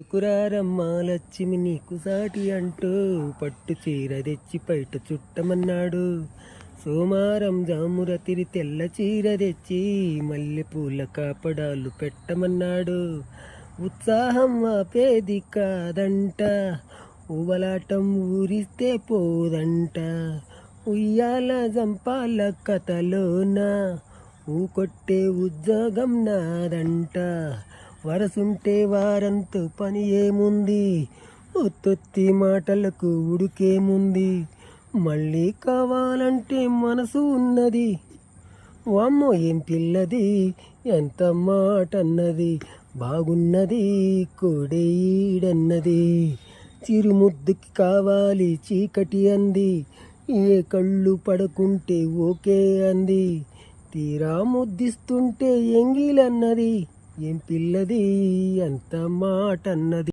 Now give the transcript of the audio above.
కురారమ్మ లక్ష్మి నీకు సాటి అంటూ పట్టు చీర తెచ్చి బయట చుట్టమన్నాడు. సోమారం జామురతిరి తెల్ల చీర తెచ్చి మల్లెపూల కాపడాలు పెట్టమన్నాడు. ఉత్సాహం ఆపేది కాదంట, ఊబలాటం ఊరిస్తే పోదంట. ఉయ్యాల జంపాల కథలోన ఊకొట్టే ఉద్యోగం నాదంట. వరసుంటే వారంతో పని ఏముంది, ఒత్తొత్తి మాటలకు ఉడికేముంది. మళ్ళీ కావాలంటే మనసు ఉన్నది, వామ్మో ఏం పిల్లది ఎంత మాట అన్నది. బాగున్నది కోడేడన్నది, చిరుముద్దుకి కావాలి చీకటి అంది. ఏ కళ్ళు పడకుంటే ఓకే అంది, తీరా ముద్దిస్తుంటే ఎంగిలన్నది. ఏం పిల్లది ఎంత మాట అన్నది.